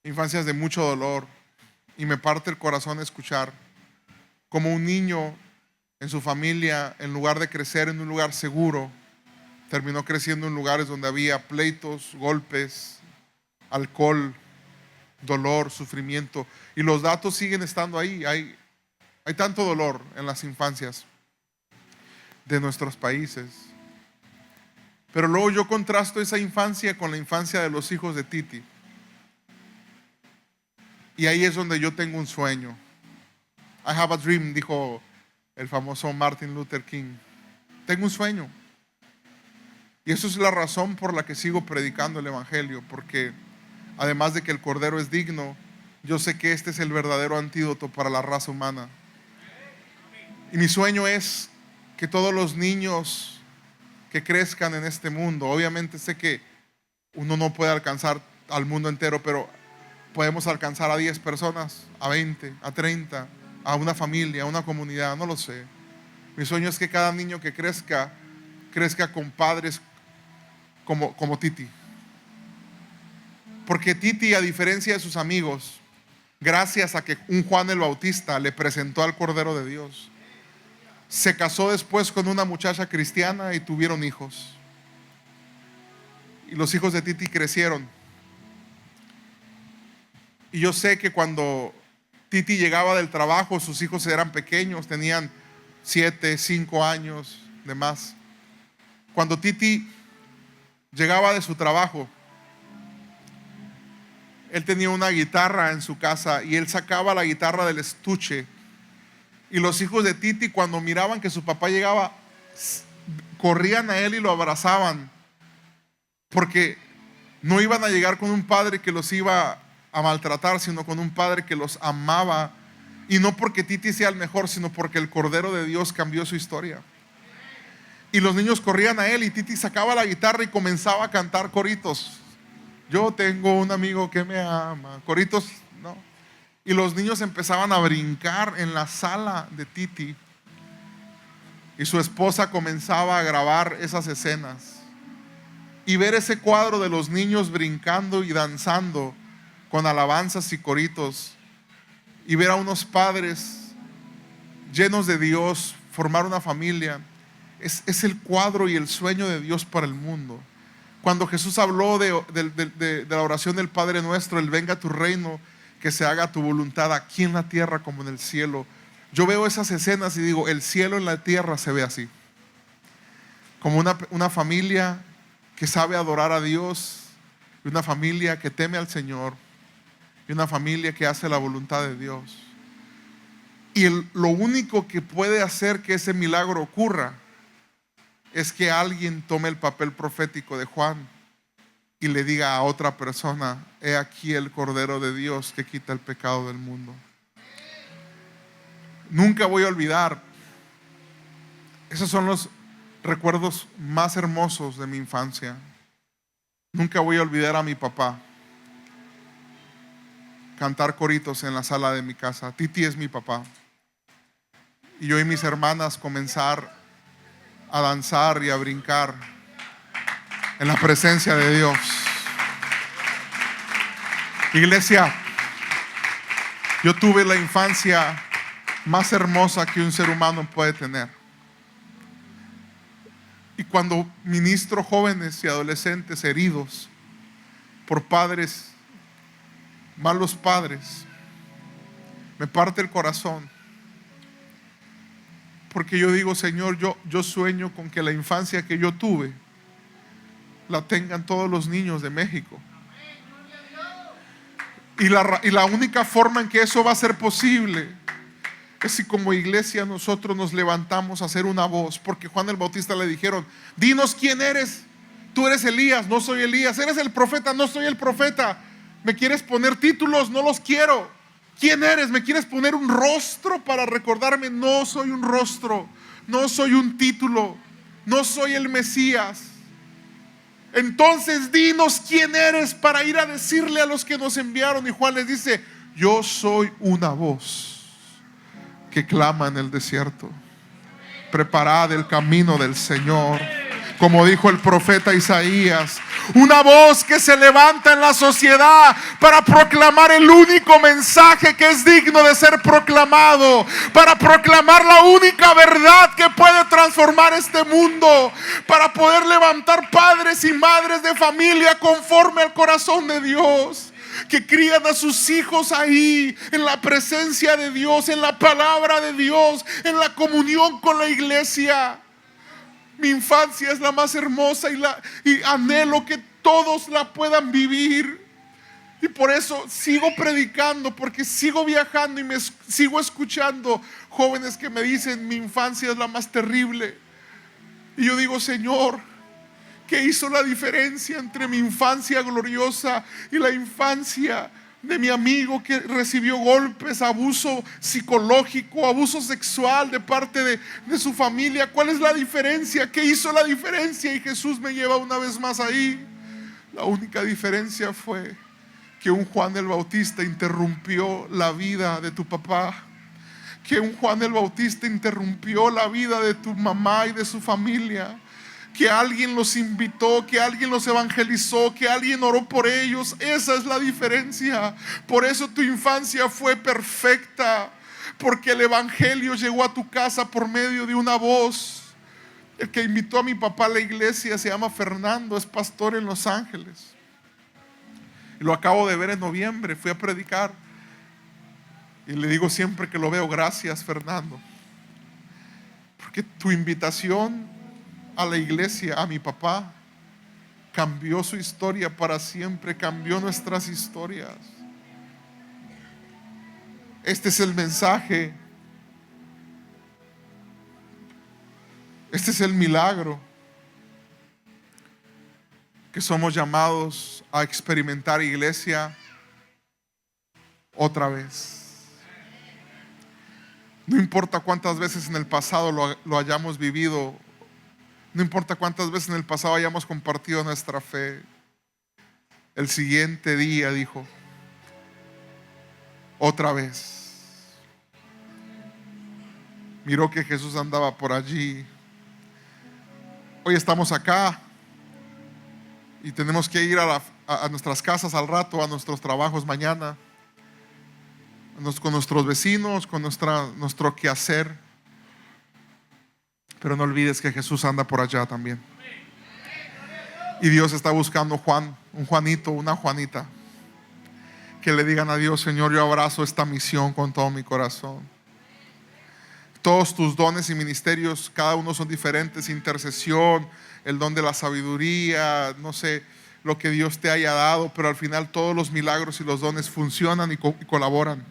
infancias de mucho dolor. Y me parte el corazón escuchar como un niño en su familia, en lugar de crecer en un lugar seguro, terminó creciendo en lugares donde había pleitos, golpes, alcohol, dolor, sufrimiento. Y los datos siguen estando ahí. Hay tanto dolor en las infancias de nuestros países. Pero luego yo contrasto esa infancia con la infancia de los hijos de Titi. Y ahí es donde yo tengo un sueño. I have a dream, dijo el famoso Martin Luther King. Tengo un sueño. Y eso es la razón por la que sigo predicando el evangelio, porque además de que el Cordero es digno, yo sé que este es el verdadero antídoto para la raza humana. Y mi sueño es que todos los niños que crezcan en este mundo, obviamente sé que uno no puede alcanzar al mundo entero, pero podemos alcanzar a 10 personas, a 20, a 30, a una familia, a una comunidad, no lo sé. Mi sueño es que cada niño que crezca con padres como Titi. Porque Titi, a diferencia de sus amigos, gracias a que un Juan el Bautista le presentó al Cordero de Dios, se casó después con una muchacha cristiana y tuvieron hijos. Y los hijos de Titi crecieron. Y yo sé que cuando Titi llegaba del trabajo, sus hijos eran pequeños, tenían 7, 5 años de más. Cuando Titi llegaba de su trabajo, él tenía una guitarra en su casa y él sacaba la guitarra del estuche. Y los hijos de Titi, cuando miraban que su papá llegaba, corrían a él y lo abrazaban, porque no iban a llegar con un padre que los iba a maltratar, sino con un padre que los amaba. Y no porque Titi sea el mejor, sino porque el Cordero de Dios cambió su historia. Y los niños corrían a él y Titi sacaba la guitarra y comenzaba a cantar coritos. Yo tengo un amigo que me ama. Coritos, ¿no? Y los niños empezaban a brincar en la sala de Titi. Y su esposa comenzaba a grabar esas escenas. Y ver ese cuadro de los niños brincando y danzando con alabanzas y coritos. Y ver a unos padres llenos de Dios formar una familia. Es el cuadro y el sueño de Dios para el mundo. Cuando Jesús habló de la oración del Padre Nuestro, el venga a tu reino, que se haga tu voluntad aquí en la tierra como en el cielo. Yo veo esas escenas y digo, el cielo en la tierra se ve así. Como una familia que sabe adorar a Dios, y una familia que teme al Señor, y una familia que hace la voluntad de Dios. Y lo único que puede hacer que ese milagro ocurra es que alguien tome el papel profético de Juan y le diga a otra persona: he aquí el Cordero de Dios que quita el pecado del mundo. Nunca voy a olvidar, esos son los recuerdos más hermosos de mi infancia. Nunca voy a olvidar a mi papá cantar coritos en la sala de mi casa. Titi es mi papá. Y yo y mis hermanas comenzar a danzar y a brincar en la presencia de Dios. Iglesia, yo tuve la infancia más hermosa que un ser humano puede tener. Y cuando ministro jóvenes y adolescentes heridos por padres, malos padres, me parte el corazón. Porque yo digo, Señor, yo sueño con que la infancia que yo tuve la tengan todos los niños de México. Y la única forma en que eso va a ser posible es si como iglesia nosotros nos levantamos a hacer una voz. Porque Juan el Bautista le dijeron: dinos quién eres. Tú eres Elías, no soy Elías. Eres el profeta, no soy el profeta. ¿Me quieres poner títulos? No los quiero. ¿Quién eres? ¿Me quieres poner un rostro para recordarme? No soy un rostro, no soy un título, no soy el Mesías. Entonces dinos quién eres para ir a decirle a los que nos enviaron. Y Juan les dice: Yo soy una voz que clama en el desierto. Preparad el camino del Señor. Como dijo el profeta Isaías, una voz que se levanta en la sociedad para proclamar el único mensaje que es digno de ser proclamado, para proclamar la única verdad que puede transformar este mundo, para poder levantar padres y madres de familia conforme al corazón de Dios, que crían a sus hijos ahí, en la presencia de Dios, en la palabra de Dios, en la comunión con la iglesia. Mi infancia es la más hermosa y anhelo que todos la puedan vivir. Y por eso sigo predicando, porque sigo viajando y sigo escuchando jóvenes que me dicen: mi infancia es la más terrible. Y yo digo: Señor, ¿qué hizo la diferencia entre mi infancia gloriosa y la infancia de mi amigo que recibió golpes, abuso psicológico, abuso sexual de parte de su familia? ¿Cuál es la diferencia? ¿Qué hizo la diferencia? Y Jesús me lleva una vez más ahí. La única diferencia fue que un Juan el Bautista interrumpió la vida de tu papá, que un Juan el Bautista interrumpió la vida de tu mamá y de su familia, que alguien los invitó, que alguien los evangelizó, que alguien oró por ellos. Esa es la diferencia. Por eso tu infancia fue perfecta, porque el evangelio llegó a tu casa por medio de una voz. El que invitó a mi papá a la iglesia se llama Fernando, es pastor en Los Ángeles. Y lo acabo de ver en noviembre, fui a predicar. Y le digo siempre que lo veo: gracias, Fernando, porque tu invitación a la iglesia, a mi papá, cambió su historia para siempre, cambió nuestras historias. Este es el mensaje, este es el milagro que somos llamados a experimentar, iglesia, otra vez. No importa cuántas veces en el pasado lo hayamos vivido, no importa cuántas veces en el pasado hayamos compartido nuestra fe, el siguiente día dijo: otra vez. Miró que Jesús andaba por allí. Hoy estamos acá y tenemos que ir a nuestras casas al rato, a nuestros trabajos mañana, con nuestros vecinos, con nuestro quehacer. Pero no olvides que Jesús anda por allá también. Y Dios está buscando un Juanito, una Juanita, que le digan a Dios: Señor, yo abrazo esta misión con todo mi corazón. Todos tus dones y ministerios, cada uno son diferentes: intercesión, el don de la sabiduría, no sé lo que Dios te haya dado, pero al final todos los milagros y los dones funcionan y colaboran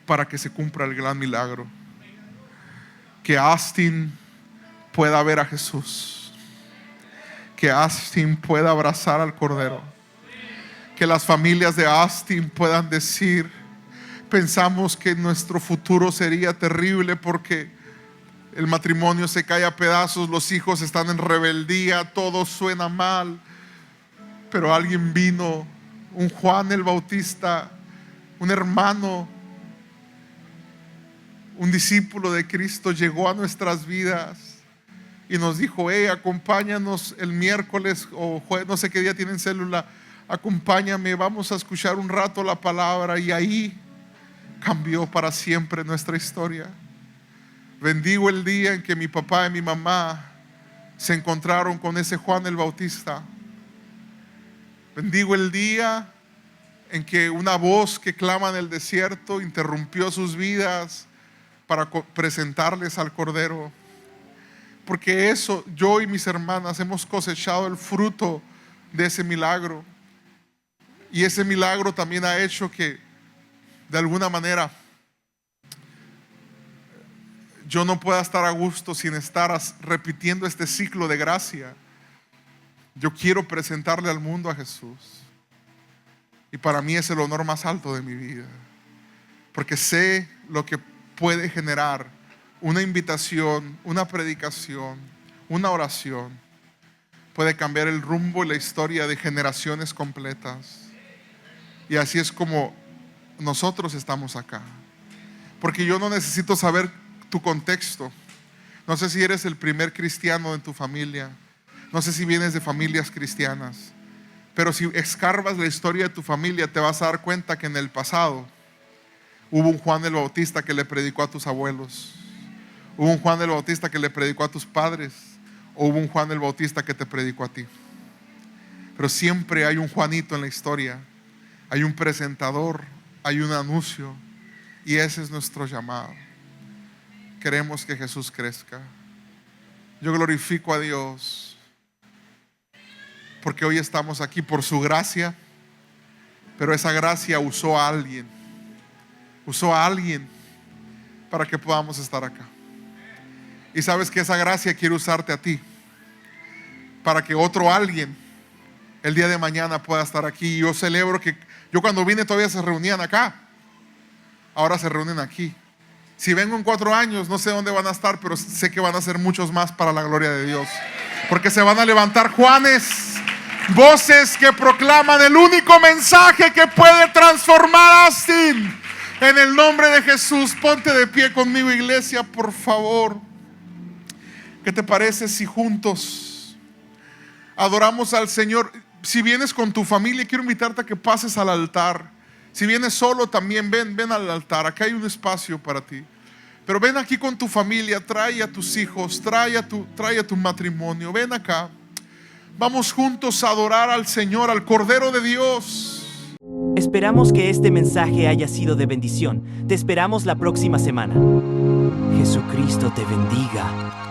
para que se cumpla el gran milagro. Que Austin pueda ver a Jesús, que Austin pueda abrazar al Cordero, que las familias de Austin puedan decir: pensamos que nuestro futuro sería terrible porque el matrimonio se cae a pedazos, los hijos están en rebeldía, todo suena mal, pero alguien vino, un Juan el Bautista, un hermano, un discípulo de Cristo, llegó a nuestras vidas y nos dijo: acompáñanos el miércoles o jueves, no sé qué día tienen célula, acompáñame, vamos a escuchar un rato la palabra. Y ahí cambió para siempre nuestra historia. Bendigo el día en que mi papá y mi mamá se encontraron con ese Juan el Bautista. Bendigo el día en que una voz que clama en el desierto interrumpió sus vidas para presentarles al Cordero. Porque eso, yo y mis hermanas hemos cosechado el fruto de ese milagro. Y ese milagro también ha hecho que, de alguna manera, yo no pueda estar a gusto sin estar repitiendo este ciclo de gracia. Yo quiero presentarle al mundo a Jesús. Y para mí es el honor más alto de mi vida. Porque sé lo que puede generar una invitación, una predicación, una oración. Puede cambiar el rumbo y la historia de generaciones completas. Y así es como nosotros estamos acá. Porque yo no necesito saber tu contexto. No sé si eres el primer cristiano en tu familia. No sé si vienes de familias cristianas. Pero si escarbas la historia de tu familia, te vas a dar cuenta que en el pasado hubo un Juan el Bautista que le predicó a tus abuelos. Hubo un Juan el Bautista que le predicó a tus padres. O hubo un Juan el Bautista que te predicó a ti. Pero siempre hay un Juanito en la historia. Hay un presentador, hay un anuncio. Y ese es nuestro llamado. Queremos que Jesús crezca. Yo glorifico a Dios porque hoy estamos aquí por su gracia, pero esa gracia usó a alguien para que podamos estar acá. Y sabes que esa gracia quiere usarte a ti para que otro alguien el día de mañana pueda estar aquí. Y yo celebro que yo cuando vine todavía se reunían acá, ahora se reúnen aquí. Si vengo en 4 años, no sé dónde van a estar, pero sé que van a ser muchos más para la gloria de Dios. Porque se van a levantar Juanes, voces que proclaman el único mensaje que puede transformar a Austin. En el nombre de Jesús, ponte de pie conmigo, iglesia, por favor. ¿Qué te parece si juntos adoramos al Señor? Si vienes con tu familia, quiero invitarte a que pases al altar. Si vienes solo también, ven al altar. Acá hay un espacio para ti. Pero ven aquí con tu familia, trae a tus hijos, trae a tu matrimonio. Ven acá. Vamos juntos a adorar al Señor, al Cordero de Dios. Esperamos que este mensaje haya sido de bendición. Te esperamos la próxima semana. Jesucristo te bendiga.